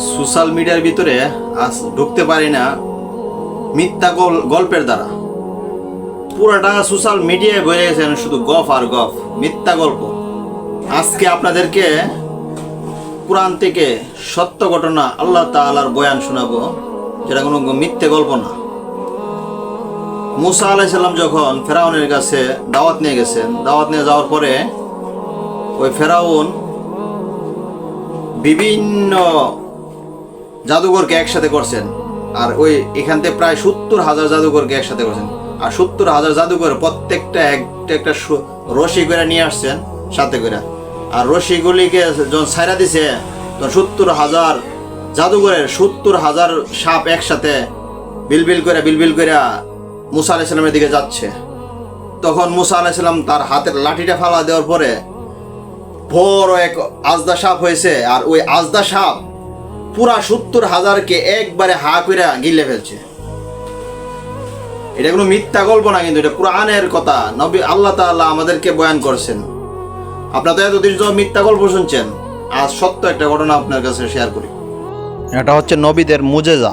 Social মিডিয়ার ভিতরে আজ ঢুকতে পারি না মিথ্যা গল্পের দ্বারা। পুরাটা সোশ্যাল মিডিয়ায় বয়ে গেছেন শুধু গফ আর গফ, মিথ্যা গল্প। আজকে আপনাদেরকে কোরআন থেকে সত্য ঘটনা আল্লাহ তাআলার বয়ান শোনাবো, যেটা কোনো মিথ্যে গল্প না। মুসা আলাইহিস সালাম যখন ফেরাউনের কাছে দাওয়াত নিয়ে গেছেন, দাওয়াত নিয়ে যাওয়ার পরে ওই ফেরাউন বিভিন্ন জাদুঘরকে একসাথে করছেন, আর ওই এখান থেকে প্রায় 70,000 জাদুঘরকে একসাথে করছেন। আর 70,000 জাদুঘর প্রত্যেকটা একটা রশি করে নিয়ে আসছেন সাথে করে। আর রশিগুলিকে যখন ছাইরা দিছে তখন 70,000 জাদুঘরের 70,000 সাপ একসাথে বিলবিল করে মুসা আলাইহিস সালামের দিকে যাচ্ছে। তখন মুসা আলাইহিস সালাম তার হাতের লাঠিটা ফালা দেওয়ার পরে বড় এক আজদা সাপ হয়েছে, আর ওই আজদা সাপ পুরা 70,000কে একবারে হা করে গিলে ফেলছে। এটা কোনো মিথ্যা গল্প না, কিন্তু এটা কোরআনের কথা, নবী আল্লাহ তাআলা আমাদেরকে বয়ান করছেন। আপনারা তো এতদিন মিথ্যা গল্প শুনছেন, আজ সত্য একটা ঘটনা আপনার কাছে শেয়ার করি। এটা হচ্ছে নবীদের মুজেজা।